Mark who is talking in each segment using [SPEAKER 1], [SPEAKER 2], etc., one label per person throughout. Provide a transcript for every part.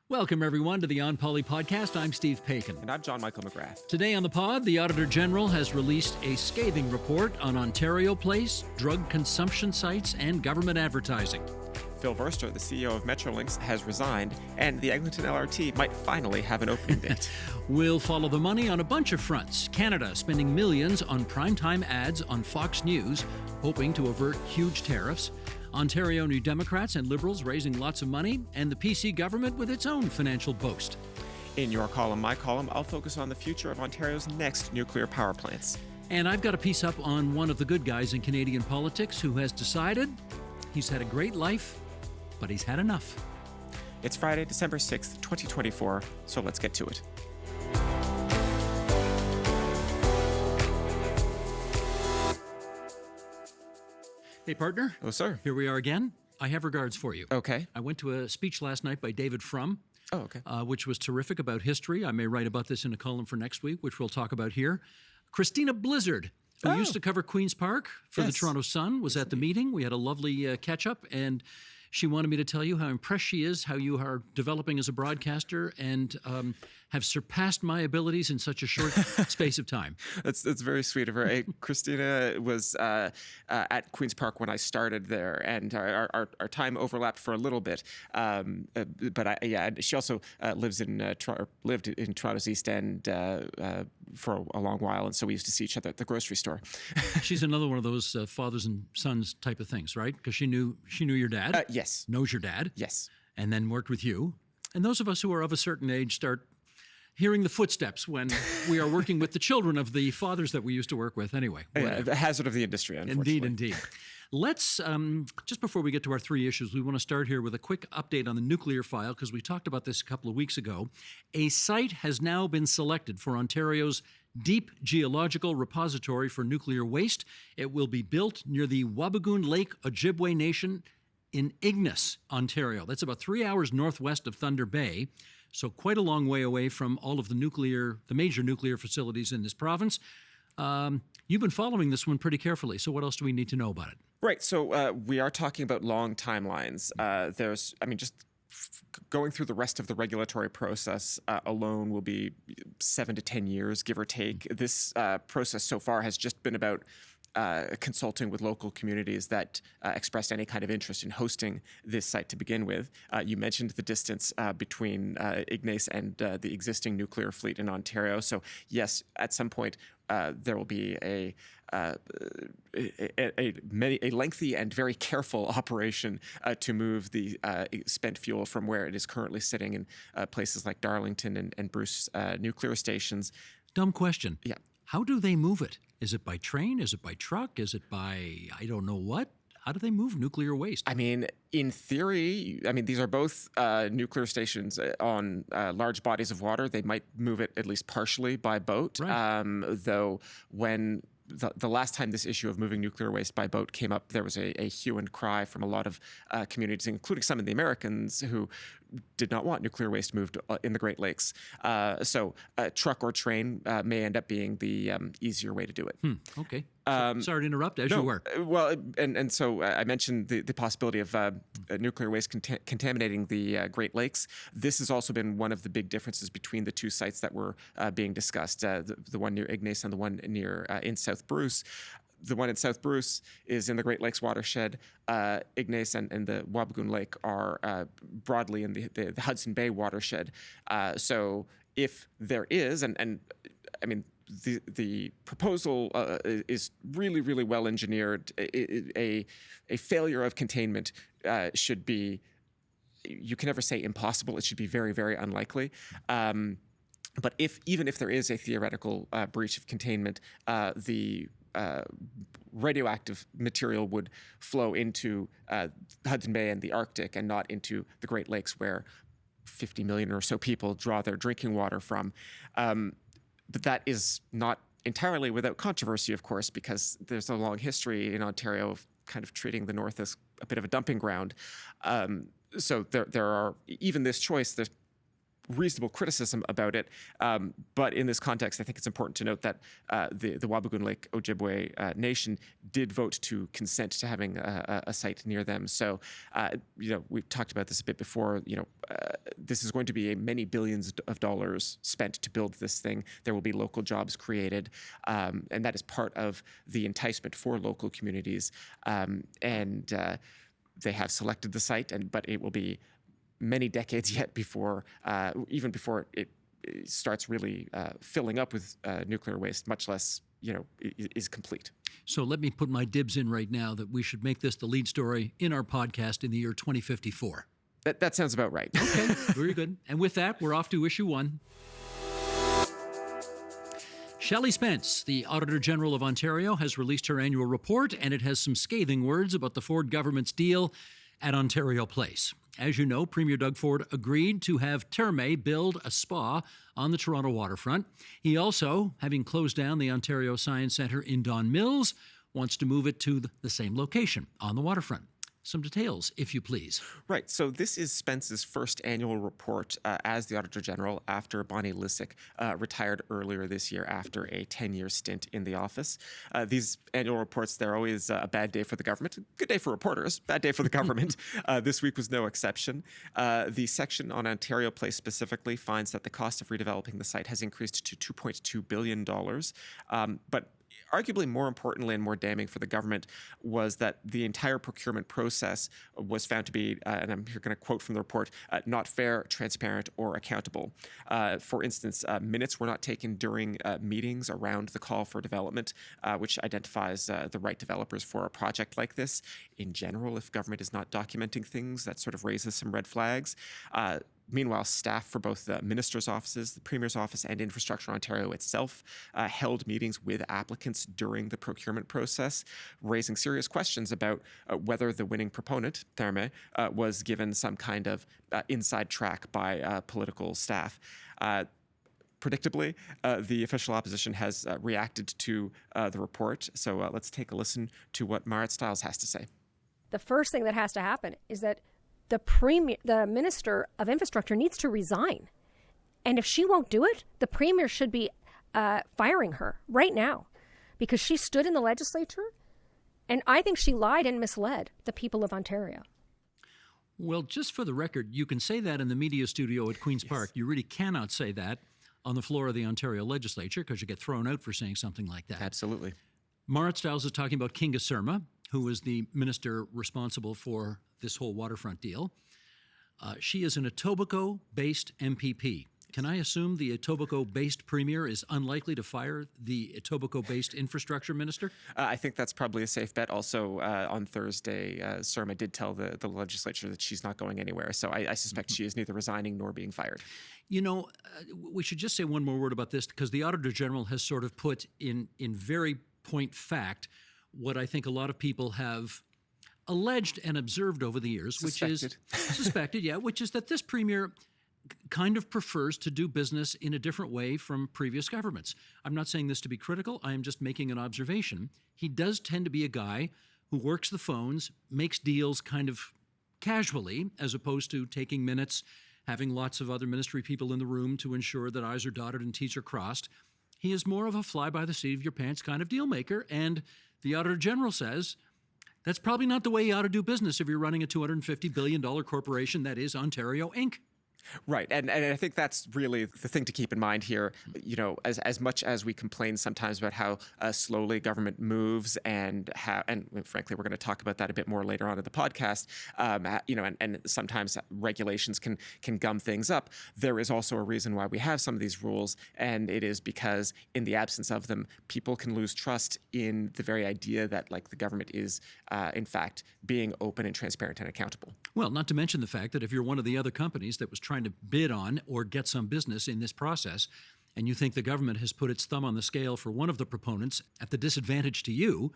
[SPEAKER 1] Welcome, everyone, to the OnPoli podcast. I'm Steve Paikin.
[SPEAKER 2] And I'm John Michael McGrath.
[SPEAKER 1] Today on the pod, the Auditor General has released a scathing report on Ontario Place, drug consumption sites, and government advertising.
[SPEAKER 2] Phil Verster, the CEO of Metrolinx, has resigned, and the Eglinton LRT might finally have an opening date.
[SPEAKER 1] We'll follow the money on a bunch of fronts. Canada spending millions on primetime ads on Fox News, hoping to avert huge tariffs. Ontario New Democrats and Liberals raising lots of money, and the PC government with its own financial boast.
[SPEAKER 2] In your column, my column, I'll focus on the future of Ontario's next nuclear power plants.
[SPEAKER 1] And I've got a piece up on one of the good guys in Canadian politics who has decided he's had a great life, but he's had enough.
[SPEAKER 2] It's Friday, December 6th, 2024, so let's get to it.
[SPEAKER 1] Hey, partner.
[SPEAKER 2] Oh, sir.
[SPEAKER 1] Here we are again. I have regards for you.
[SPEAKER 2] Okay.
[SPEAKER 1] I went to a speech last night by David Frum,
[SPEAKER 2] Oh, okay.
[SPEAKER 1] which was terrific about history. I may write about this in a column for next week, which we'll talk about here. Christina Blizzard, who used to cover Queen's Park for the
[SPEAKER 2] Yes.
[SPEAKER 1] Toronto Sun, was at the meeting. We had a lovely catch-up, and she wanted me to tell you how impressed she is, how you are developing as a broadcaster, and have surpassed my abilities in such a short space of time.
[SPEAKER 2] That's very sweet of her. Hey, Christina was at Queen's Park when I started there, and our time overlapped for a little bit. But she also lived in Toronto's East End for a long while, and so we used to see each other at the grocery store.
[SPEAKER 1] She's another one of those fathers and sons type of things, right? Because she knew your dad.
[SPEAKER 2] Yes.
[SPEAKER 1] Knows your dad.
[SPEAKER 2] Yes.
[SPEAKER 1] And then worked with you. And those of us who are of a certain age start hearing the footsteps when we are working with the children of the fathers that we used to work with anyway.
[SPEAKER 2] Yeah, the hazard of the industry, unfortunately.
[SPEAKER 1] Indeed. Let's, just before we get to our three issues, we want to start here with a quick update on the nuclear file, because we talked about this a couple of weeks ago. A site has now been selected for Ontario's deep geological repository for nuclear waste. It will be built near the Wabigoon Lake Ojibwe Nation in Ignis, Ontario. That's about 3 hours northwest of Thunder Bay, so quite a long way away from all of the major nuclear facilities in this province. You've been following this one pretty carefully, so what else do we need to know about it?
[SPEAKER 2] Right. So we are talking about long timelines. Going through the rest of the regulatory process alone will be 7 to 10 years, give or take. This process so far has just been about consulting with local communities that expressed any kind of interest in hosting this site to begin with. You mentioned the distance between Ignace and the existing nuclear fleet in Ontario. So yes, at some point there will be a lengthy and very careful operation to move the spent fuel from where it is currently sitting in places like Darlington and Bruce nuclear stations.
[SPEAKER 1] Dumb question.
[SPEAKER 2] Yeah.
[SPEAKER 1] How do they move it? Is it by train? Is it by truck? Is it by I don't know what? How do they move nuclear waste?
[SPEAKER 2] I mean, in theory, these are both nuclear stations on large bodies of water. They might move it at least partially by boat.
[SPEAKER 1] Right.
[SPEAKER 2] Though when the last time this issue of moving nuclear waste by boat came up, there was a hue and cry from a lot of communities, including some of the Americans who did not want nuclear waste moved in the Great Lakes. So truck or train may end up being the easier way to do it.
[SPEAKER 1] Okay. Sorry to interrupt, as you were.
[SPEAKER 2] Well, and so I mentioned the possibility of nuclear waste contaminating the Great Lakes. This has also been one of the big differences between the two sites that were being discussed, the one near Ignace and the one near in South Bruce. The one in South Bruce is in the Great Lakes watershed. Ignace and the Wabigoon Lake are broadly in the Hudson Bay watershed. So if there is, the proposal is really, really well engineered. A failure of containment should be, you can never say impossible. It should be very, very unlikely. But even if there is a theoretical breach of containment, the radioactive material would flow into Hudson Bay and the Arctic and not into the Great Lakes, where 50 million or so people draw their drinking water from. But that is not entirely without controversy, of course, because there's a long history in Ontario of kind of treating the North as a bit of a dumping ground. So there are, even this choice, there's reasonable criticism about it. But in this context, I think it's important to note that the Wabigoon Lake Ojibwe Nation did vote to consent to having a site near them. So, we've talked about this a bit before. This is going to be many billions of dollars spent to build this thing. There will be local jobs created, and that is part of the enticement for local communities. They have selected the site, but it will be many decades yet before it starts really filling up with nuclear waste, much less is complete.
[SPEAKER 1] So let me put my dibs in right now that we should make this the lead story in our podcast in the year 2054.
[SPEAKER 2] That sounds about right.
[SPEAKER 1] Okay, very good. And with that, we're off to issue 1. Shelley Spence, the Auditor General of Ontario, has released her annual report, and it has some scathing words about the Ford government's deal at Ontario Place. As you know, Premier Doug Ford agreed to have Terme build a spa on the Toronto waterfront. He also, having closed down the Ontario Science Centre in Don Mills, wants to move it to the same location on the waterfront. Some details, if you please.
[SPEAKER 2] Right. So this is Spence's first annual report as the Auditor General after Bonnie Lysyk retired earlier this year after a 10-year stint in the office. These annual reports, they're always a bad day for the government. Good day for reporters, bad day for the government. This week was no exception. The section on Ontario Place specifically finds that the cost of redeveloping the site has increased to $2.2 billion. But arguably more importantly and more damning for the government was that the entire procurement process was found to be, and I'm here going to quote from the report, not fair, transparent, or accountable. For instance, minutes were not taken during meetings around the call for development, which identifies the right developers for a project like this. In general, if government is not documenting things, that sort of raises some red flags. Meanwhile, staff for both the Minister's offices, the Premier's office, and Infrastructure Ontario itself held meetings with applicants during the procurement process, raising serious questions about whether the winning proponent, Terme, was given some kind of inside track by political staff. Predictably, the official opposition has reacted to the report. So let's take a listen to what Marit Stiles has to say.
[SPEAKER 3] The first thing that has to happen is that the Minister of Infrastructure needs to resign. And if she won't do it, the Premier should be firing her right now, because she stood in the legislature, and I think she lied and misled the people of Ontario.
[SPEAKER 1] Well, just for the record, you can say that in the media studio at Queen's Park. You really cannot say that on the floor of the Ontario legislature, because you get thrown out for saying something like that.
[SPEAKER 2] Absolutely.
[SPEAKER 1] Marit Stiles is talking about Kinga Surma, who is the minister responsible for this whole waterfront deal. She is an Etobicoke-based MPP. Can I assume the Etobicoke-based premier is unlikely to fire the Etobicoke-based infrastructure minister?
[SPEAKER 2] I think that's probably a safe bet. Also, on Thursday, Surma did tell the legislature that she's not going anywhere. So I suspect she is neither resigning nor being fired.
[SPEAKER 1] We should just say one more word about this, because the Auditor General has sort of put in very point fact what I think a lot of people have alleged and observed over the years, which is that this premier kind of prefers to do business in a different way from previous governments. I'm not saying this to be critical. I am just making an observation. He does tend to be a guy who works the phones, makes deals kind of casually, as opposed to taking minutes, having lots of other ministry people in the room to ensure that I's are dotted and T's are crossed. He is more of a fly-by-the-seat-of-your-pants kind of deal maker, and the Auditor General says that's probably not the way you ought to do business if you're running a $250 billion corporation that is Ontario Inc.
[SPEAKER 2] Right. And I think that's really the thing to keep in mind here. As much as we complain sometimes about how slowly government moves and frankly, we're going to talk about that a bit more later on in the podcast, and sometimes regulations can gum things up. There is also a reason why we have some of these rules, and it is because in the absence of them, people can lose trust in the very idea that the government is, in fact, being open and transparent and accountable.
[SPEAKER 1] Well, not to mention the fact that if you're one of the other companies that was trying to bid on or get some business in this process, and you think the government has put its thumb on the scale for one of the proponents at the disadvantage to you,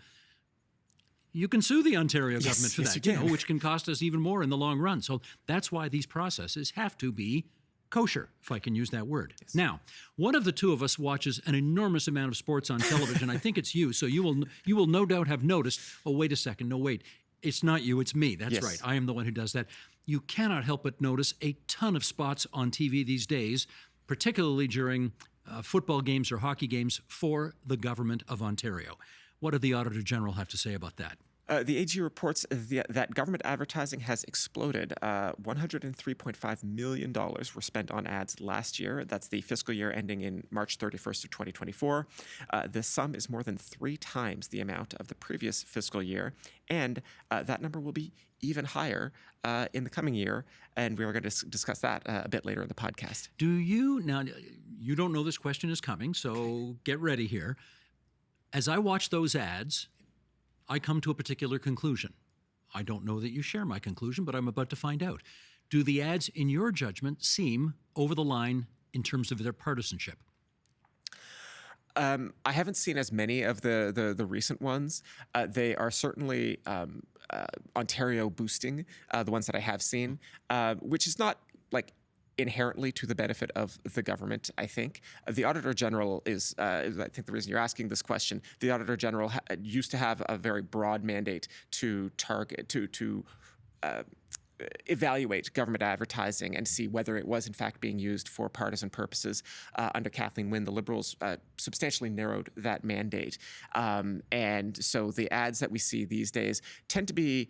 [SPEAKER 1] you can sue the Ontario government for that, which can cost us even more in the long run. So that's why these processes have to be kosher, if I can use that word. Yes. Now, one of the two of us watches an enormous amount of sports on television. I think it's you, so you will no doubt have noticed, oh, wait a second, no, wait. It's not you, it's me. That's
[SPEAKER 2] Yes.
[SPEAKER 1] right. I am the one who does that. You cannot help but notice a ton of spots on TV these days, particularly during football games or hockey games for the government of Ontario. What did the Auditor General have to say about that?
[SPEAKER 2] The AG reports that government advertising has exploded. $103.5 million were spent on ads last year. That's the fiscal year ending in March 31st of 2024. The sum is more than 3 times the amount of the previous fiscal year, and that number will be even higher in the coming year, and we are going to discuss that a bit later in the podcast.
[SPEAKER 1] Now, you don't know this question is coming, so get ready here. As I watch those ads, I come to a particular conclusion. I don't know that you share my conclusion, but I'm about to find out. Do the ads, in your judgment, seem over the line in terms of their partisanship?
[SPEAKER 2] I haven't seen as many of the recent ones. They are certainly Ontario boosting, the ones that I have seen, which is not like inherently to the benefit of the government, I think. The Auditor General is I think the reason you're asking this question, the Auditor General used to have a very broad mandate to target, to evaluate government advertising and see whether it was in fact being used for partisan purposes. Under Kathleen Wynne, the Liberals substantially narrowed that mandate. And so the ads that we see these days tend to be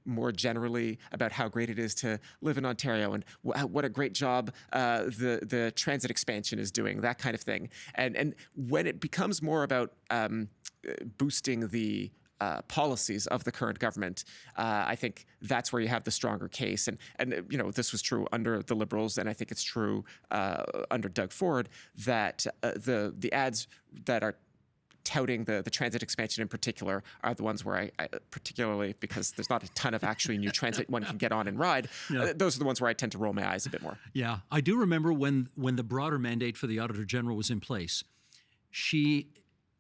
[SPEAKER 2] more generally about how great it is to live in Ontario and what a great job the transit expansion is doing, that kind of thing. And when it becomes more about boosting the policies of the current government, I think that's where you have the stronger case. And this was true under the Liberals, and I think it's true under Doug Ford, that the ads that are touting the transit expansion in particular are the ones where I particularly, because there's not a ton of actually new transit one can get on and ride, those are the ones where I tend to roll my eyes a bit more.
[SPEAKER 1] Yeah, I do remember when the broader mandate for the Auditor General was in place, she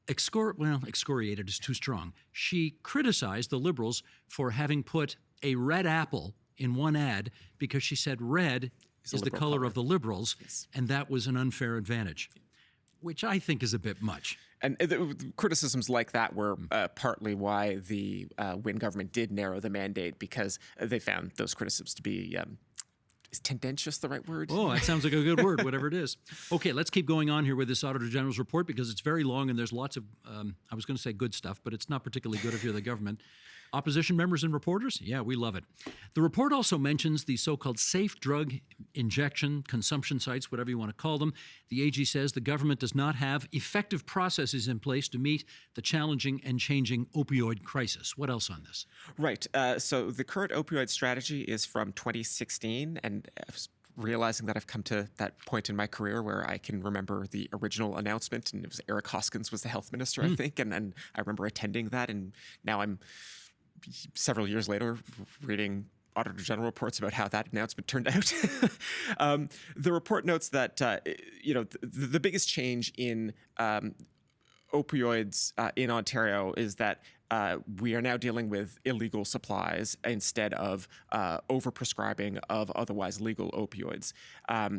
[SPEAKER 1] excoriated is too strong. She criticized the Liberals for having put a red apple in one ad because she said red is the color of the Liberals, and that was an unfair advantage, which I think is a bit much.
[SPEAKER 2] And criticisms like that were partly why the Wynne government did narrow the mandate, because they found those criticisms to be is tendentious the right word?
[SPEAKER 1] Oh, that sounds like a good word, whatever it is. Okay, let's keep going on here with this Auditor General's report because it's very long and there's lots of, I was going to say good stuff, but it's not particularly good if you're the government. Opposition members and reporters? Yeah, we love it. The report also mentions the so-called safe drug injection consumption sites, whatever you want to call them. The AG says the government does not have effective processes in place to meet the challenging and changing opioid crisis. What else on this?
[SPEAKER 2] Right. So the current opioid strategy is from 2016, and realizing that I've come to that point in my career where I can remember the original announcement, and it was Eric Hoskins was the health minister, I think, and I remember attending that, and now I'm several years later reading Auditor General reports about how that announcement turned out. The report notes that the biggest change in opioids in Ontario is that we are now dealing with illegal supplies instead of overprescribing of otherwise legal opioids.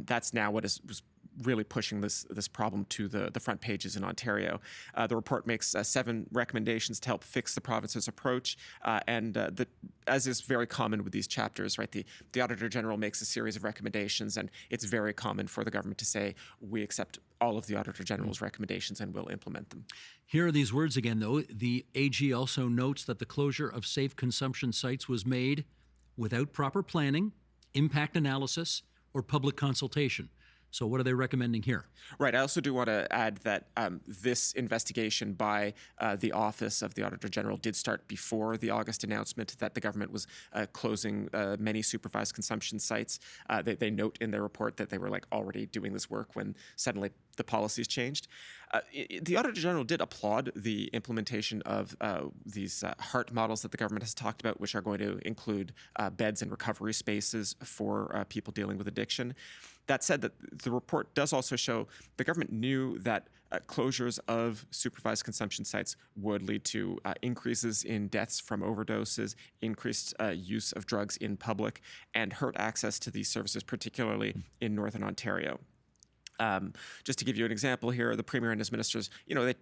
[SPEAKER 2] That's now what was really pushing this problem to the front pages in Ontario. The report makes 7 recommendations to help fix the province's approach, and as is very common with these chapters, right? The Auditor General makes a series of recommendations, and it's very common for the government to say, we accept all of the Auditor General's recommendations and will implement them.
[SPEAKER 1] Here are these words again, though. The AG also notes that the closure of safe consumption sites was made without proper planning, impact analysis, or public consultation. So what are they recommending here?
[SPEAKER 2] Right. I also do want to add that this investigation by the Office of the Auditor General did start before the August announcement that the government was closing many supervised consumption sites. They note in their report that they were already doing this work when suddenly the policies changed. The Auditor General did applaud the implementation of these HEART models that the government has talked about, which are going to include beds and recovery spaces for people dealing with addiction. That said, that the report does also show the government knew that closures of supervised consumption sites would lead to increases in deaths from overdoses, increased use of drugs in public, and hurt access to these services, particularly in Northern Ontario. Just to give you an example here, the Premier and his ministers,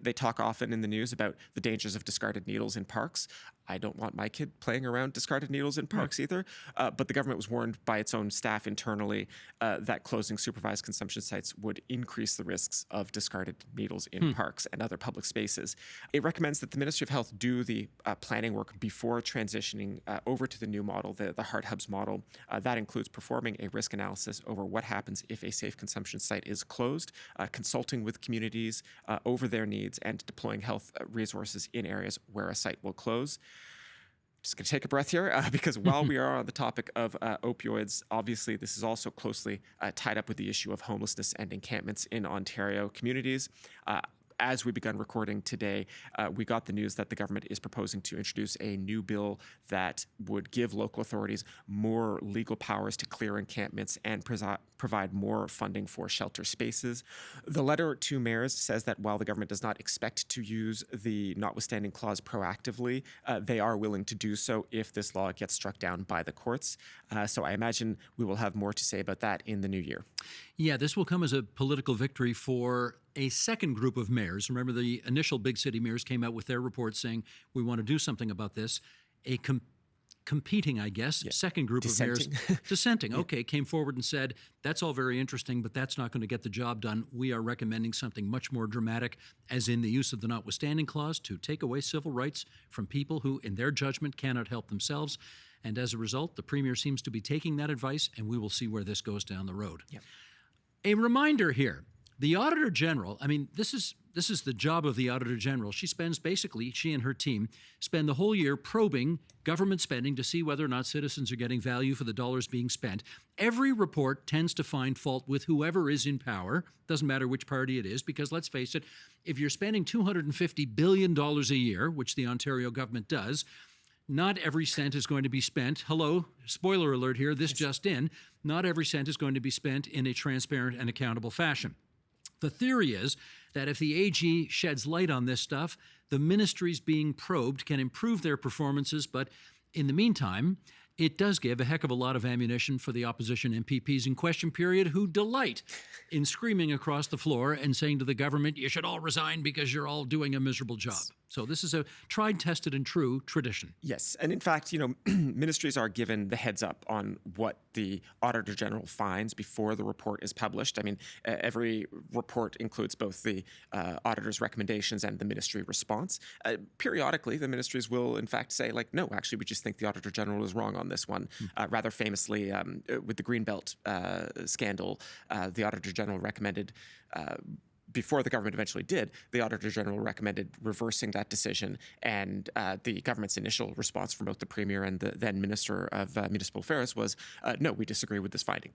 [SPEAKER 2] they talk often in the news about the dangers of discarded needles in parks. I don't want my kid playing around discarded needles in parks either. But the government was warned by its own staff internally that closing supervised consumption sites would increase the risks of discarded needles in parks and other public spaces. It recommends that the Ministry of Health do the planning work before transitioning over to the new model, the hard hubs model. That includes performing a risk analysis over what happens if a safe consumption site is closed, consulting with communities over their needs, and deploying health resources in areas where a site will close. Just going to take a breath here because while we are on the topic of opioids, obviously this is also closely tied up with the issue of homelessness and encampments in Ontario communities. As we begun recording today, we got the news that the government is proposing to introduce a new bill that would give local authorities more legal powers to clear encampments and provide more funding for shelter spaces. The letter to mayors says that while the government does not expect to use the notwithstanding clause proactively, they are willing to do so if this law gets struck down by the courts. So I imagine we will have more to say about that in the new year.
[SPEAKER 1] Yeah, this will come as a political victory for a second group of mayors. Remember, the initial big city mayors came out with their report saying, we want to do something about this. A competing, I guess, second group of mayors, dissenting, okay, came forward and said, that's all very interesting, but that's not going to get the job done. We are recommending something much more dramatic, as in the use of the notwithstanding clause to take away civil rights from people who, in their judgment, cannot help themselves. And as a result, the Premier seems to be taking that advice, and we will see where this goes down the road.
[SPEAKER 2] Yep.
[SPEAKER 1] A reminder here. The Auditor General, I mean, this is the job of the Auditor General. She and her team spend the whole year probing government spending to see whether or not citizens are getting value for the dollars being spent. Every report tends to find fault with whoever is in power. Doesn't matter which party it is, because let's face it, if you're spending $250 billion a year, which the Ontario government does, not every cent is going to be spent. Hello, spoiler alert here, this just in. Not every cent is going to be spent in a transparent and accountable fashion. The theory is that if the AG sheds light on this stuff, the ministries being probed can improve their performances, but in the meantime, it does give a heck of a lot of ammunition for the opposition MPPs in question period who delight in screaming across the floor and saying to the government, you should all resign because you're all doing a miserable job. So this is a tried, tested, and true tradition.
[SPEAKER 2] Yes. And in fact, ministries are given the heads up on what the Auditor General finds before the report is published. I mean, every report includes both the auditor's recommendations and the ministry response. Periodically, the ministries will, in fact, say, like, no, actually, we just think the Auditor General is wrong on this one. Rather famously, with the Greenbelt scandal, the Auditor General recommended before the government eventually did, the Auditor General recommended reversing that decision, and the government's initial response from both the Premier and the then Minister of Municipal Affairs was, no, we disagree with this finding.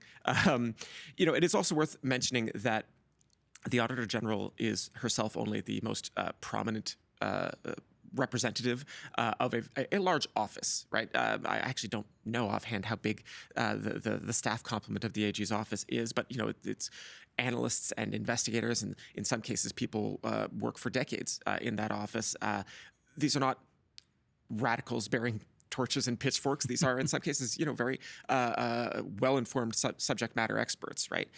[SPEAKER 2] It is also worth mentioning that the Auditor General is herself only the most prominent representative of a large office, right? I actually don't know offhand how big the staff complement of the AG's office is, but it's analysts and investigators, and in some cases, people work for decades in that office. These are not radicals bearing torches and pitchforks. These are, in some cases, very well-informed subject matter experts, right?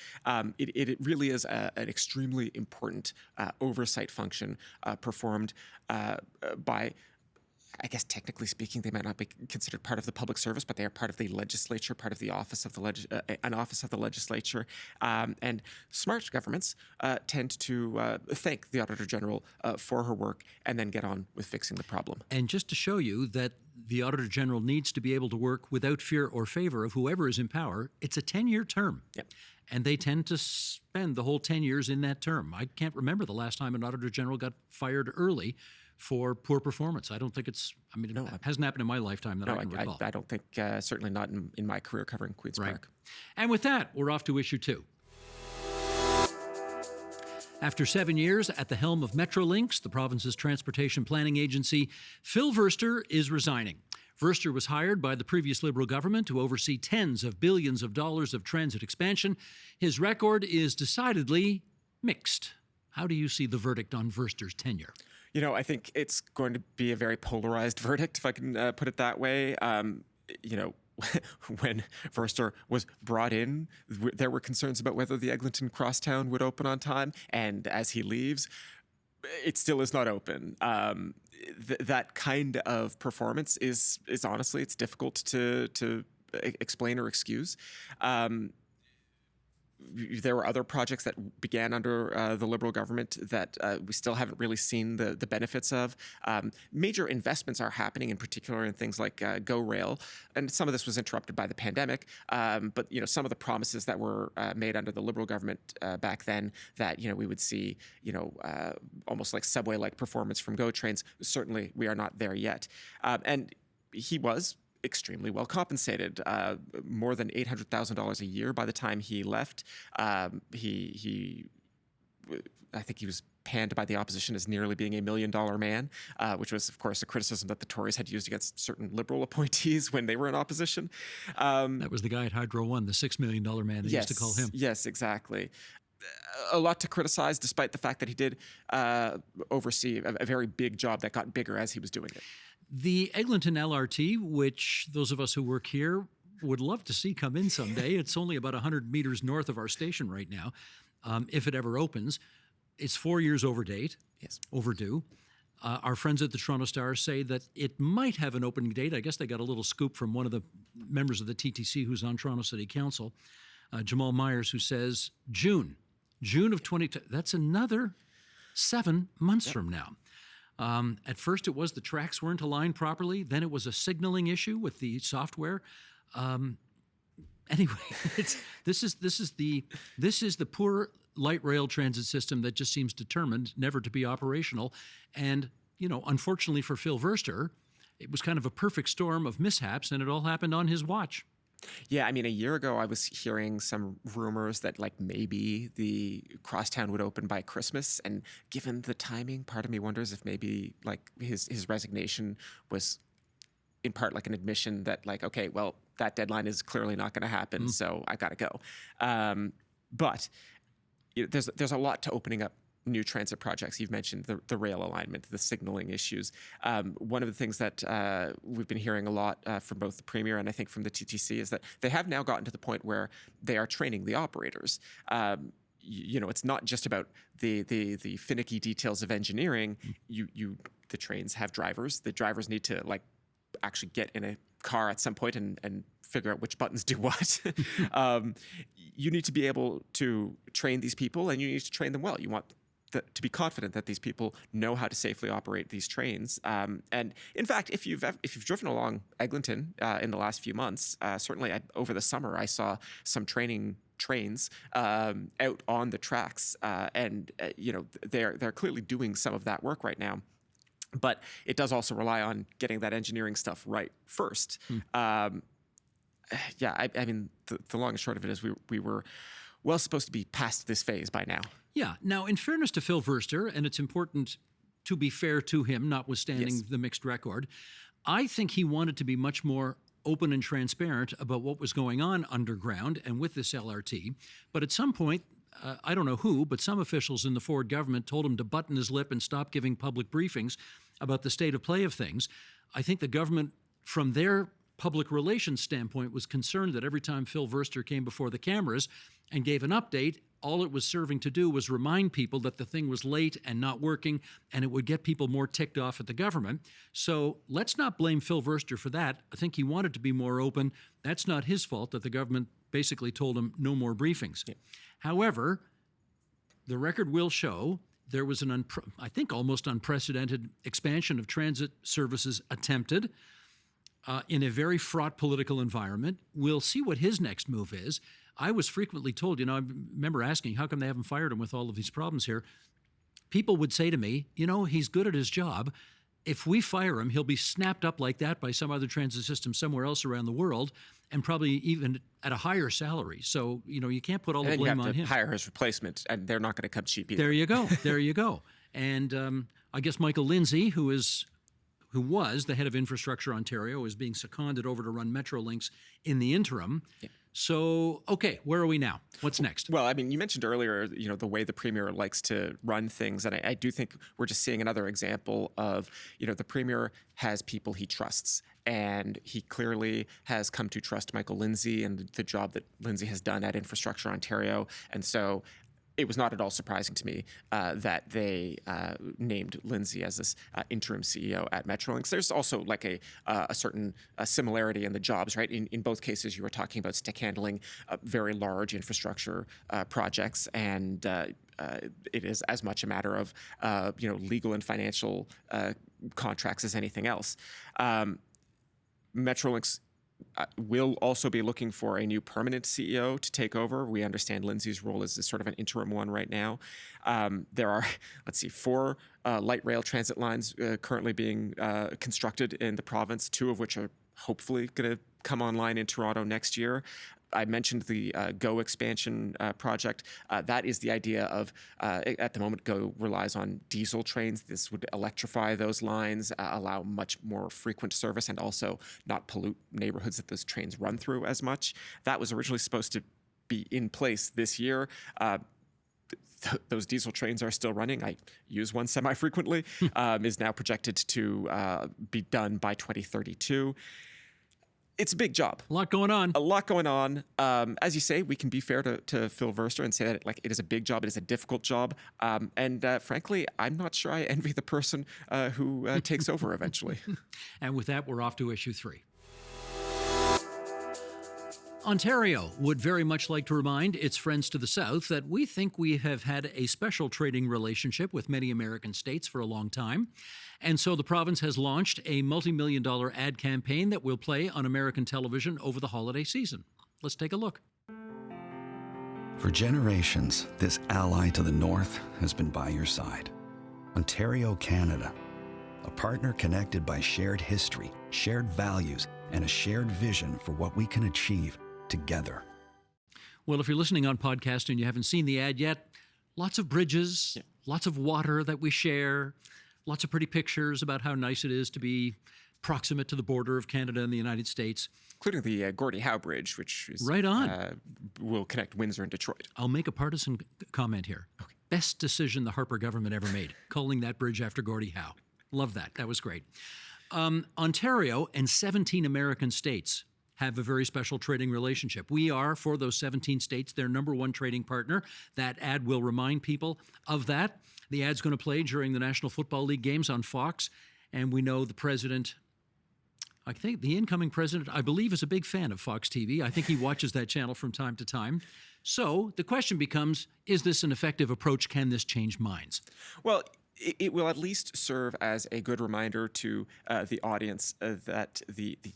[SPEAKER 2] It really is an extremely important oversight function performed by, I guess, technically speaking, they might not be considered part of the public service, but they are part of the legislature, part of the office of an office of the legislature. And smart governments tend to thank the Auditor General for her work and then get on with fixing the problem.
[SPEAKER 1] And just to show you that the Auditor General needs to be able to work without fear or favor of whoever is in power, it's a 10-year term.
[SPEAKER 2] Yep. And
[SPEAKER 1] they tend to spend the whole 10 years in that term. I can't remember the last time an Auditor General got fired early for poor performance. I don't think it hasn't happened in my lifetime that I can recall.
[SPEAKER 2] I don't think, certainly not in my career covering Queen's Park.
[SPEAKER 1] And with that, we're off to issue 2. After 7 years at the helm of Metrolinx, the province's transportation planning agency, Phil Verster is resigning. Verster was hired by the previous Liberal government to oversee tens of billions of dollars of transit expansion. His record is decidedly mixed. How do you see the verdict on Verster's tenure?
[SPEAKER 2] I think it's going to be a very polarized verdict, if I can put it that way. When Verster was brought in, there were concerns about whether the Eglinton Crosstown would open on time. And as he leaves, it still is not open. That kind of performance is honestly, it's difficult to explain or excuse. There were other projects that began under the Liberal government that we still haven't really seen the benefits of. Major investments are happening, in particular in things like Go Rail, and some of this was interrupted by the pandemic. But some of the promises that were made under the Liberal government back then, that we would see almost like subway-like performance from Go trains. Certainly, we are not there yet, and he was extremely well compensated, more than $800,000 a year by the time he left. I think he was panned by the opposition as nearly being $1 million man, which was, of course, a criticism that the Tories had used against certain Liberal appointees when they were in opposition.
[SPEAKER 1] That was the guy at Hydro One, the $6 million man they used to call him.
[SPEAKER 2] Yes, exactly. A lot to criticize, despite the fact that he did oversee a very big job that got bigger as he was doing it.
[SPEAKER 1] The Eglinton LRT, which those of us who work here would love to see come in someday, it's only about 100 meters north of our station right now, if it ever opens. It's 4 years overdue. Our friends at the Toronto Star say that it might have an opening date. I guess they got a little scoop from one of the members of the TTC who's on Toronto City Council, Jamal Myers, who says June of 2020. That's another 7 months from now. At first, it was the tracks weren't aligned properly. Then it was a signaling issue with the software. Anyway, this is the poor light rail transit system that just seems determined never to be operational. And unfortunately for Phil Verster, it was kind of a perfect storm of mishaps, and it all happened on his watch.
[SPEAKER 2] Yeah, I mean, a year ago, I was hearing some rumors that maybe the crosstown would open by Christmas. And given the timing, part of me wonders if maybe his resignation was in part like an admission that okay, well, that deadline is clearly not going to happen, so I got to go. But there's a lot to opening up new transit projects. You've mentioned the rail alignment, the signaling issues. One of the things that we've been hearing a lot from both the Premier and I think from the TTC is that they have now gotten to the point where they are training the operators. It's not just about the finicky details of engineering. The trains have drivers. The drivers need to actually get in a car at some point and figure out which buttons do what. You need to be able to train these people, and you need to train them well. You want to be confident that these people know how to safely operate these trains. And in fact, if you've driven along Eglinton in the last few months, certainly over the summer, I saw some training trains out on the tracks, and they're clearly doing some of that work right now. But it does also rely on getting that engineering stuff right first. I mean, the long and short of it is we were well supposed to be past this phase by now.
[SPEAKER 1] Yeah. Now, in fairness to Phil Verster, and it's important to be fair to him, notwithstanding the mixed record, I think he wanted to be much more open and transparent about what was going on underground and with this LRT. But at some point, I don't know who, but some officials in the Ford government told him to button his lip and stop giving public briefings about the state of play of things. I think the government, from their public relations standpoint, was concerned that every time Phil Verster came before the cameras and gave an update, all it was serving to do was remind people that the thing was late and not working, and it would get people more ticked off at the government. So let's not blame Phil Verster for that. I think he wanted to be more open. That's not his fault that the government basically told him no more briefings. Yeah. However, the record will show there was an, I think, almost unprecedented expansion of transit services attempted in a very fraught political environment. We'll see what his next move is. I was frequently told, I remember asking, how come they haven't fired him with all of these problems here? People would say to me, he's good at his job. If we fire him, he'll be snapped up like that by some other transit system somewhere else around the world, and probably even at a higher salary. So, you can't put all the blame on him.
[SPEAKER 2] And you have to hire his replacement, and they're not going to come cheap either.
[SPEAKER 1] There you go. And I guess Michael Lindsay, who was the head of Infrastructure Ontario, is being seconded over to run Metrolinx in the interim. Yeah. So, okay, where are we now? What's next?
[SPEAKER 2] Well, I mean, you mentioned earlier, the way the Premier likes to run things. And I do think we're just seeing another example of, the Premier has people he trusts. And he clearly has come to trust Michael Lindsay and the job that Lindsay has done at Infrastructure Ontario. And so it was not at all surprising to me that they named Lindsay as this interim CEO at Metrolinx. There's also like a certain similarity in the jobs, right? In both cases, you were talking about stick handling very large infrastructure projects, and it is as much a matter of legal and financial contracts as anything else. Metrolinx will also be looking for a new permanent CEO to take over. We understand Lindsay's role is sort of an interim one right now. There are, 4 light rail transit lines currently being constructed in the province, 2 of which are hopefully going to come online in Toronto next year. I mentioned the GO expansion project. That is the idea of, at the moment, GO relies on diesel trains. This would electrify those lines, allow much more frequent service, and also not pollute neighborhoods that those trains run through as much. That was originally supposed to be in place this year. Those diesel trains are still running. I use one semi-frequently. Is now projected to be done by 2032. It's a big job.
[SPEAKER 1] A lot going on.
[SPEAKER 2] A lot going on. As you say, we can be fair to Phil Verster and say that it is a big job. It is a difficult job. And frankly, I'm not sure I envy the person who takes over eventually.
[SPEAKER 1] And with that, we're off to issue 3. Ontario would very much like to remind its friends to the south that we think we have had a special trading relationship with many American states for a long time. And so the province has launched a multi-million-dollar ad campaign that will play on American television over the holiday season. Let's take a look.
[SPEAKER 4] For generations, this ally to the north has been by your side. Ontario, Canada, a partner connected by shared history, shared values, and a shared vision for what we can achieve together.
[SPEAKER 1] Well, if you're listening on podcast and you haven't seen the ad yet, lots of bridges, lots of water that we share, lots of pretty pictures about how nice it is to be proximate to the border of Canada and the United States.
[SPEAKER 2] Including the Gordie Howe Bridge, which is
[SPEAKER 1] right on.
[SPEAKER 2] Will connect Windsor and Detroit.
[SPEAKER 1] I'll make a partisan comment here. Okay. Best decision the Harper government ever made, calling that bridge after Gordie Howe. Love that. That was great. Ontario and 17 American states have a very special trading relationship. We are, for those 17 states, their number one trading partner. That ad will remind people of that. The ad's going to play during the National Football League games on Fox. And we know the president, I think the incoming president, I believe, is a big fan of Fox TV. I think he watches that channel from time to time. So the question becomes, is this an effective approach? Can this change minds?
[SPEAKER 2] Well, it will at least serve as a good reminder to the audience that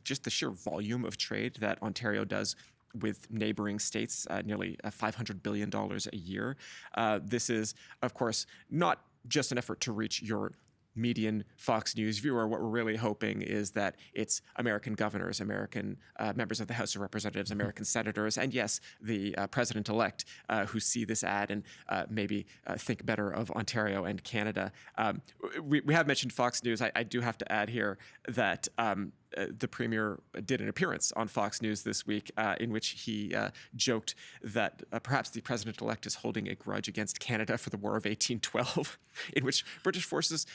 [SPEAKER 2] just the sheer volume of trade that Ontario does with neighboring states, nearly $500 billion a year. This is, of course, not just an effort to reach your median Fox News viewer. What we're really hoping is that it's American governors, American members of the House of Representatives, American senators, and yes, the president-elect who see this ad and maybe think better of Ontario and Canada. We have mentioned Fox News. I do have to add here that the Premier did an appearance on Fox News this week in which he joked that perhaps the president-elect is holding a grudge against Canada for the War of 1812, in which British forces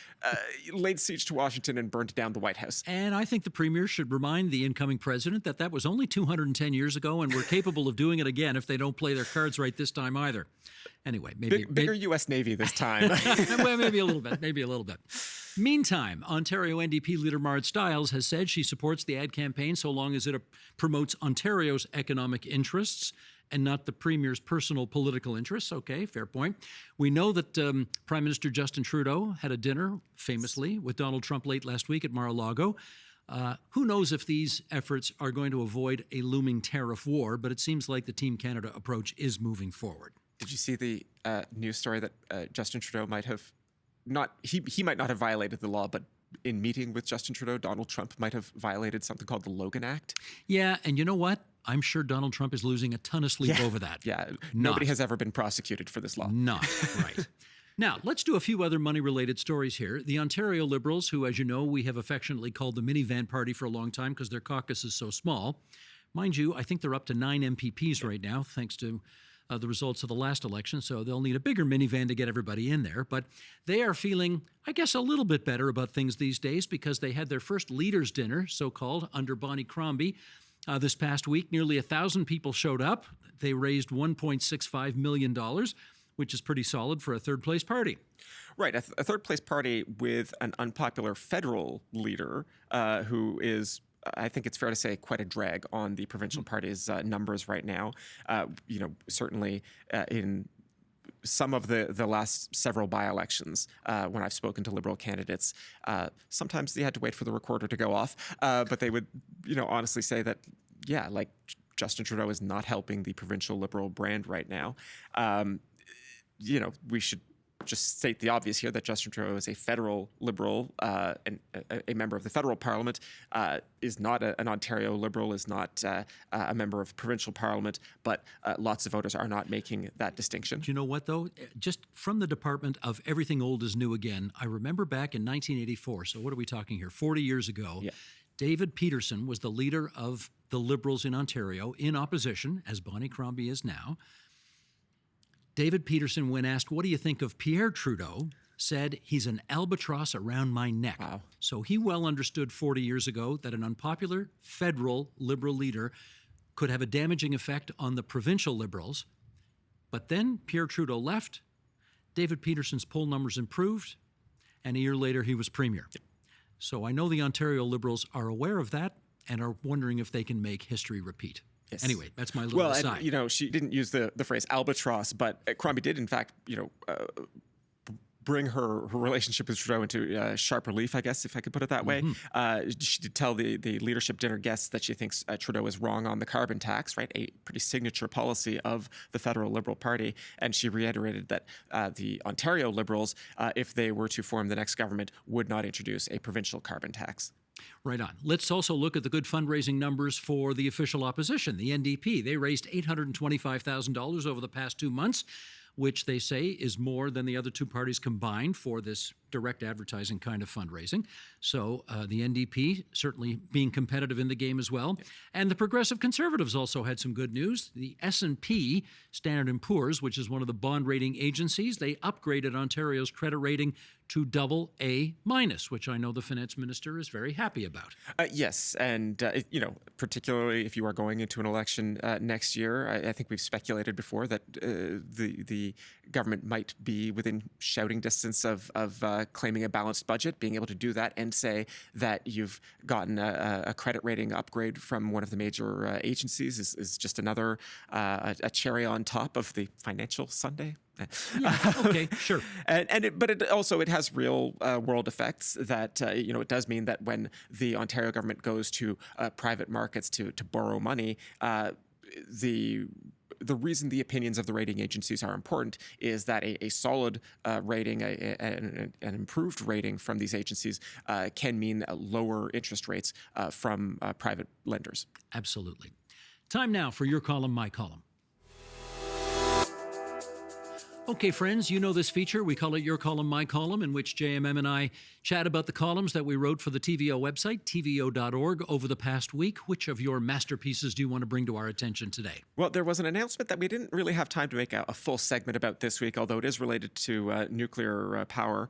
[SPEAKER 2] laid siege to Washington and burned down the White House.
[SPEAKER 1] And I think the Premier should remind the incoming president that that was only 210 years ago, and we're capable of doing it again if they don't play their cards right this time either. Anyway, maybe
[SPEAKER 2] bigger U.S. Navy this time.
[SPEAKER 1] Well, maybe a little bit. Meantime, Ontario NDP leader Marit Stiles has said she supports the ad campaign so long as it promotes Ontario's economic interests and not the Premier's personal political interests. Okay, fair point. We know that Prime Minister Justin Trudeau had a dinner, famously, with Donald Trump late last week at Mar-a-Lago. Who knows if these efforts are going to avoid a looming tariff war, but it seems like the Team Canada approach is moving forward.
[SPEAKER 2] Did you see the news story that Justin Trudeau might have he might not have violated the law, but in meeting with Justin Trudeau, Donald Trump might have violated something called the Logan Act?
[SPEAKER 1] Yeah, and you know what? I'm sure Donald Trump is losing a ton of sleep over that.
[SPEAKER 2] Yeah, nobody has ever been prosecuted for this law.
[SPEAKER 1] Not right. Now, let's do a few other money-related stories here. The Ontario Liberals, who, as you know, we have affectionately called the minivan party for a long time because their caucus is so small. Mind you, I think they're up to 9 MPPs right now, thanks to the results of the last election, so they'll need a bigger minivan to get everybody in there. But they are feeling, I guess, a little bit better about things these days because they had their first leaders' dinner, so-called, under Bonnie Crombie this past week. Nearly 1,000 people showed up. They raised $1.65 million. which is pretty solid for a third-place party.
[SPEAKER 2] Right, a third-place party with an unpopular federal leader who is, I think it's fair to say, quite a drag on the provincial party's numbers right now. Certainly in some of the last several by-elections, when I've spoken to Liberal candidates, sometimes they had to wait for the recorder to go off, but they would, honestly say that, Justin Trudeau is not helping the provincial Liberal brand right now. We should just state the obvious here that Justin Trudeau is a federal Liberal and a member of the federal Parliament, is not an Ontario Liberal, is not a member of provincial Parliament, but lots of voters are not making that distinction.
[SPEAKER 1] Do you know what, though? Just from the department of everything old is new again, I remember back in 1984, so what are we talking here, 40 years ago, David Peterson was the leader of the Liberals in Ontario in opposition, as Bonnie Crombie is now. David Peterson, when asked, what do you think of Pierre Trudeau, said, he's an albatross around my neck.
[SPEAKER 2] Wow.
[SPEAKER 1] So he well understood 40 years ago that an unpopular federal Liberal leader could have a damaging effect on the provincial Liberals. But then Pierre Trudeau left, David Peterson's poll numbers improved, and a year later he was premier. So I know the Ontario Liberals are aware of that and are wondering if they can make history repeat.
[SPEAKER 2] Yes.
[SPEAKER 1] Anyway, that's my little aside.
[SPEAKER 2] And, she didn't use the phrase albatross, but Crombie did, in fact, bring her relationship with Trudeau into sharp relief, I guess, if I could put it that way. She did tell the leadership dinner guests that she thinks Trudeau is wrong on the carbon tax, right? A pretty signature policy of the federal Liberal Party. And she reiterated that the Ontario Liberals, if they were to form the next government, would not introduce a provincial carbon tax.
[SPEAKER 1] Right on. Let's also look at the good fundraising numbers for the official opposition, the NDP. They raised $825,000 over the past 2 months, which they say is more than the other two parties combined for this direct advertising kind of fundraising. So the NDP certainly being competitive in the game as well. And the Progressive Conservatives also had some good news. The S&P, Standard & Poor's, which is one of the bond rating agencies, they upgraded Ontario's credit rating to AA-, which I know the finance minister is very happy about.
[SPEAKER 2] Yes, and particularly if you are going into an election next year, I think we've speculated before that the government might be within shouting distance of claiming a balanced budget, being able to do that and say that you've gotten a credit rating upgrade from one of the major agencies is just another a cherry on top of the financial sundae.
[SPEAKER 1] Yeah, okay, sure.
[SPEAKER 2] But it also has real world effects that it does mean that when the Ontario government goes to private markets to borrow money, the reason the opinions of the rating agencies are important is that a solid rating, an improved rating from these agencies can mean lower interest rates from private lenders.
[SPEAKER 1] Absolutely. Time now for Your Column, My Column. Okay, friends, you know this feature. We call it Your Column, My Column, in which JMM and I chat about the columns that we wrote for the TVO website, tvo.org, over the past week. Which of your masterpieces do you want to bring to our attention today?
[SPEAKER 2] Well, there was an announcement that we didn't really have time to make a full segment about this week, although it is related to nuclear power.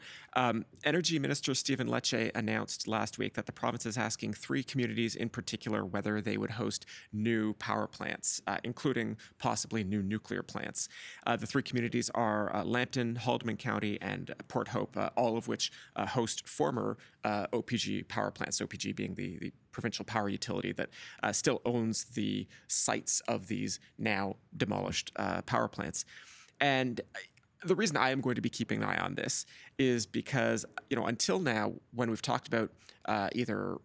[SPEAKER 2] Energy Minister Stephen Lecce announced last week that the province is asking 3 communities in particular whether they would host new power plants, including possibly new nuclear plants. The 3 communities are Lambton, Haldimand County, and Port Hope, all of which host former OPG power plants, OPG being the provincial power utility that still owns the sites of these now demolished power plants. And the reason I am going to be keeping an eye on this is because, until now, when we've talked about either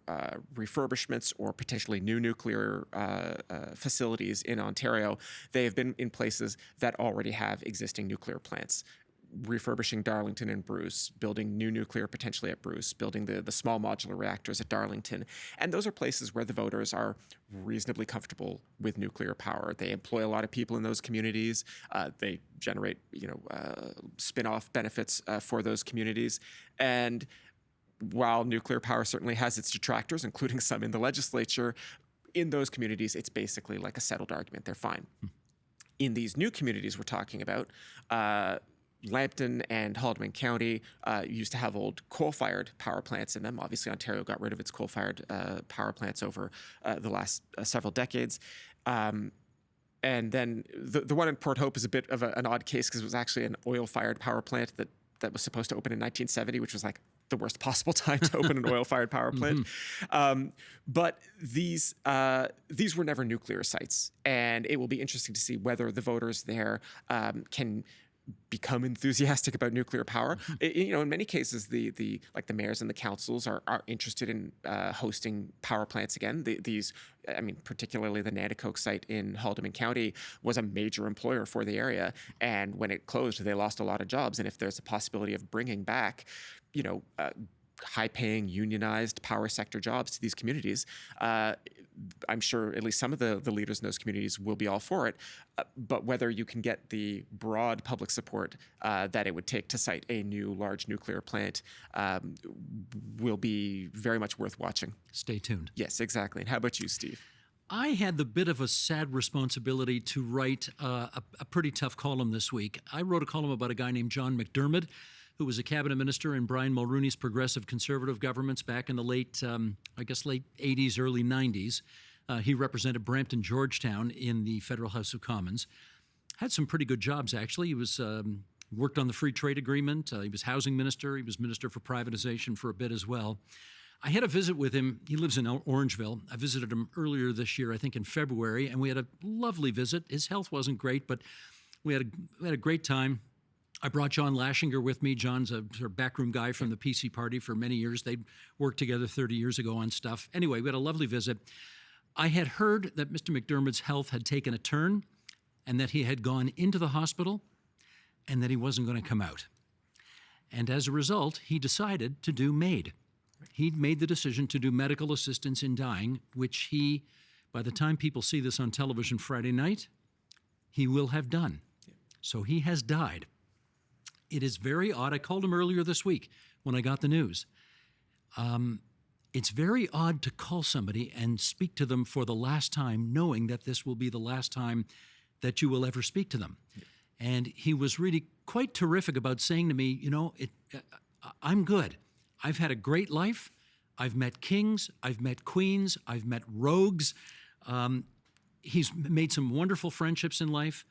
[SPEAKER 2] refurbishments or potentially new nuclear facilities in Ontario, they have been in places that already have existing nuclear plants. Refurbishing Darlington and Bruce, building new nuclear potentially at Bruce, building the small modular reactors at Darlington. And those are places where the voters are reasonably comfortable with nuclear power. They employ a lot of people in those communities. They generate, spin-off benefits for those communities. And while nuclear power certainly has its detractors, including some in the legislature, in those communities, it's basically like a settled argument. They're fine. In these new communities we're talking about, Lambton and Haldimand County used to have old coal-fired power plants in them. Obviously, Ontario got rid of its coal-fired power plants over the last several decades. And then the one in Port Hope is a bit of an odd case because it was actually an oil-fired power plant that was supposed to open in 1970, which was like the worst possible time to open an oil-fired power plant. But these were never nuclear sites, and it will be interesting to see whether the voters there can become enthusiastic about nuclear power. In many cases, the mayors and the councils are interested in hosting power plants again. Particularly the Nanticoke site in Haldimand County was a major employer for the area, and when it closed, they lost a lot of jobs. And if there's a possibility of bringing back, high-paying unionized power sector jobs to these communities, I'm sure at least some of the leaders in those communities will be all for it. But whether you can get the broad public support that it would take to site a new large nuclear plant will be very much worth watching.
[SPEAKER 1] Stay tuned.
[SPEAKER 2] Yes, exactly. And how about you, Steve?
[SPEAKER 1] I had the bit of a sad responsibility to write a pretty tough column this week. I wrote a column about a guy named John McDermott, who was a cabinet minister in Brian Mulroney's progressive conservative governments back in the late 80s, early 90s. He represented Brampton, Georgetown in the Federal House of Commons. Had some pretty good jobs, actually. He was worked on the free trade agreement. He was housing minister. He was minister for privatization for a bit as well. I had a visit with him. He lives in Orangeville. I visited him earlier this year, I think in February, and we had a lovely visit. His health wasn't great, but we had a great time. I brought John Laschinger with me. John's a sort of backroom guy from the PC party for many years. They'd worked together 30 years ago on stuff. Anyway, we had a lovely visit. I had heard that Mr. McDermott's health had taken a turn and that he had gone into the hospital and that he wasn't going to come out. And as a result, he decided to do MAID. He'd made the decision to do medical assistance in dying, which he, by the time people see this on television Friday night, he will have done. So he has died. It is very odd. I called him earlier this week when I got the news. It's very odd to call somebody and speak to them for the last time, knowing that this will be the last time that you will ever speak to them. And he was really quite terrific about saying to me, I'm good. I've had a great life. I've met kings. I've met queens. I've met rogues. He's made some wonderful friendships in life.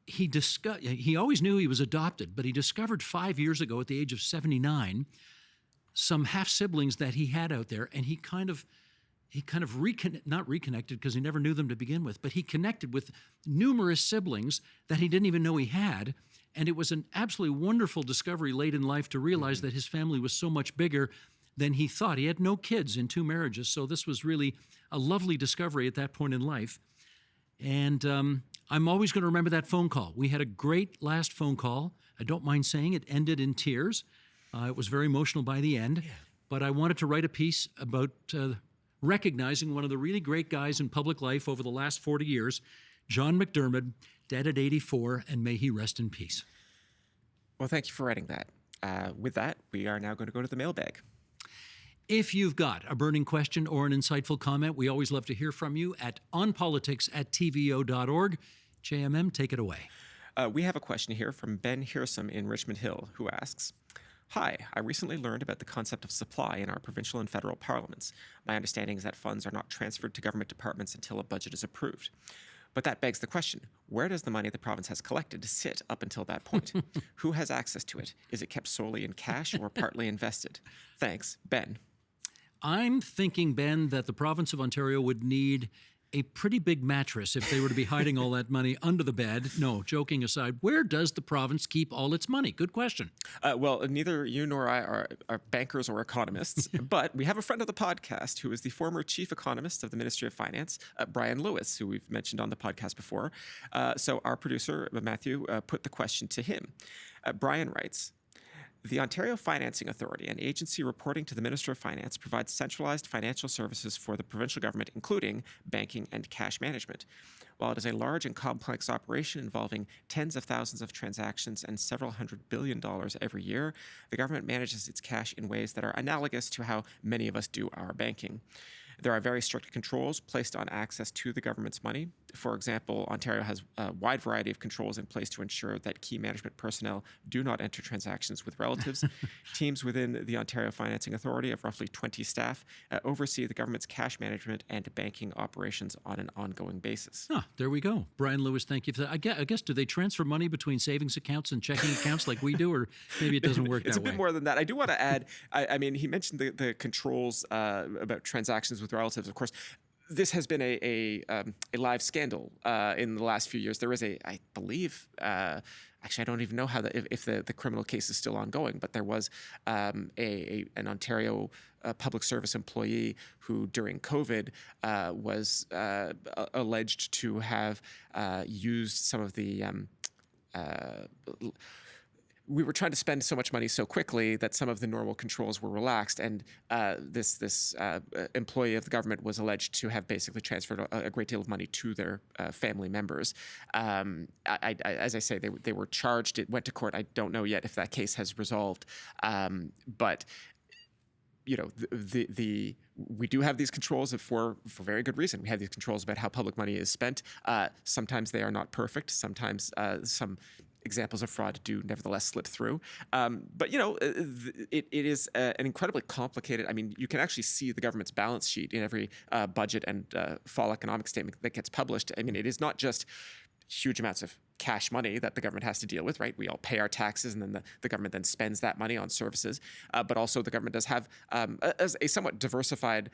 [SPEAKER 1] He always knew he was adopted, but he discovered 5 years ago at the age of 79 some half-siblings that he had out there, and he kind of not reconnected because he never knew them to begin with, but he connected with numerous siblings that he didn't even know he had, and it was an absolutely wonderful discovery late in life to realize that his family was so much bigger than he thought. He had no kids in 2 marriages, so this was really a lovely discovery at that point in life. And I'm always going to remember that phone call. We had a great last phone call. I don't mind saying it ended in tears. It was very emotional by the end. Yeah. But I wanted to write a piece about recognizing one of the really great guys in public life over the last 40 years, John McDermott, dead at 84, and may he rest in peace.
[SPEAKER 2] Well, thank you for writing that. With that, we are now going to go to the mailbag.
[SPEAKER 1] If you've got a burning question or an insightful comment, we always love to hear from you at onpolitics@tvo.org. JMM, take it away.
[SPEAKER 2] We have a question here from Ben Hearsome in Richmond Hill, who asks, Hi, I recently learned about the concept of supply in our provincial and federal parliaments. My understanding is that funds are not transferred to government departments until a budget is approved. But that begs the question, where does the money the province has collected sit up until that point? Who has access to it? Is it kept solely in cash or partly invested? Thanks, Ben.
[SPEAKER 1] I'm thinking, Ben, that the province of Ontario would need a pretty big mattress if they were to be hiding all that money under the bed. No, joking aside, where does the province keep all its money? Good question.
[SPEAKER 2] Well, neither you nor I are bankers or economists, but we have a friend of the podcast who is the former chief economist of the Ministry of Finance, Brian Lewis, who we've mentioned on the podcast before. So our producer, Matthew, put the question to him. Brian writes, The Ontario Financing Authority, an agency reporting to the Minister of Finance, provides centralized financial services for the provincial government, including banking and cash management. While it is a large and complex operation involving tens of thousands of transactions and several $100 billion every year, the government manages its cash in ways that are analogous to how many of us do our banking. There are very strict controls placed on access to the government's money. For example, Ontario has a wide variety of controls in place to ensure that key management personnel do not enter transactions with relatives. Teams within the Ontario Financing Authority of roughly 20 staff oversee the government's cash management and banking operations on an ongoing basis.
[SPEAKER 1] There we go. Brian Lewis, thank you for that. I guess, do they transfer money between savings accounts and checking accounts like we do, or maybe it doesn't work that way?
[SPEAKER 2] It's a bit more than that. I do want to add, I mean, he mentioned the controls about transactions with relatives. Of course, this has been a live scandal in the last few years. There is I believe, actually, I don't even know how if the criminal case is still ongoing, but there was an Ontario public service employee who, during COVID, was alleged to have used some of the we were trying to spend so much money so quickly that some of the normal controls were relaxed, and this employee of the government was alleged to have basically transferred a great deal of money to their family members. As I say, they were charged. It went to court. I don't know yet if that case has resolved, but you know, we do have these controls for very good reason. We have these controls about how public money is spent. Sometimes they are not perfect. Sometimes some examples of fraud do nevertheless slip through. But, you know, it is an incredibly complicated, I mean, you can actually see the government's balance sheet in every budget and fall economic statement that gets published. I mean, it is not just huge amounts of cash money that the government has to deal with, right? We all pay our taxes, and then the government then spends that money on services. But also the government does have a somewhat diversified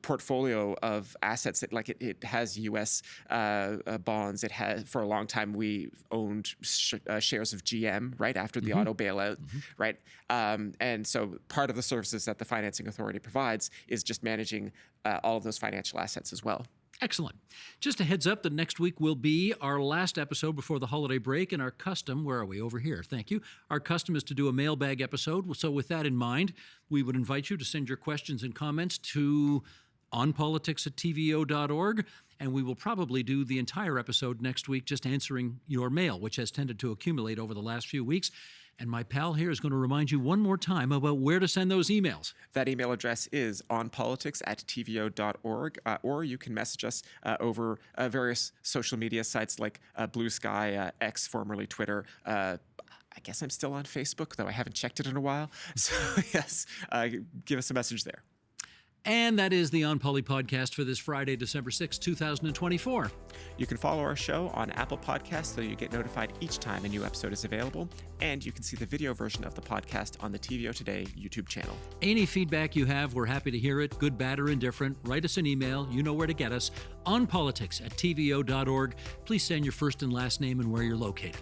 [SPEAKER 2] portfolio of assets. It has U.S. Bonds. It has, for a long time, we owned shares of GM, right, after the auto bailout, right? And so part of the services that the Financing Authority provides is just managing all of those financial assets as well.
[SPEAKER 1] Excellent. Just a heads up that next week will be our last episode before the holiday break, and our custom, where are we? Over here. Thank you. Our custom is to do a mailbag episode. So with that in mind, we would invite you to send your questions and comments to onpolitics@tvo.org, and we will probably do the entire episode next week just answering your mail, which has tended to accumulate over the last few weeks. And my pal here is going to remind you one more time about where to send those emails.
[SPEAKER 2] That email address is onpolitics@tvo.org, or you can message us over various social media sites like Blue Sky, X, formerly Twitter. I guess I'm still on Facebook, though I haven't checked it in a while. So yes, give us a message there.
[SPEAKER 1] And that is the OnPoli podcast for this Friday, December 6, 2024.
[SPEAKER 2] You can follow our show on Apple Podcasts so you get notified each time a new episode is available. And you can see the video version of the podcast on the TVO Today YouTube channel.
[SPEAKER 1] Any feedback you have, we're happy to hear it, good, bad, or indifferent. Write us an email. You know where to get us. onpolitics@tvo.org. Please send your first and last name and where you're located.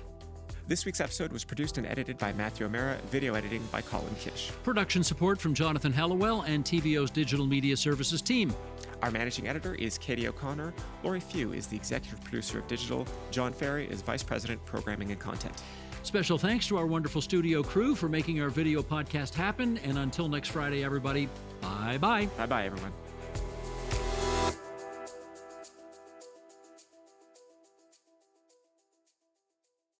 [SPEAKER 2] This week's episode was produced and edited by Matthew O'Mara, video editing by Colin Kish.
[SPEAKER 1] Production support from Jonathan Hallowell and TVO's Digital Media Services team.
[SPEAKER 2] Our managing editor is Katie O'Connor. Laurie Few is the executive producer of Digital. John Ferry is vice president, programming and content.
[SPEAKER 1] Special thanks to our wonderful studio crew for making our video podcast happen. And until next Friday, everybody, bye-bye.
[SPEAKER 2] Bye-bye, everyone.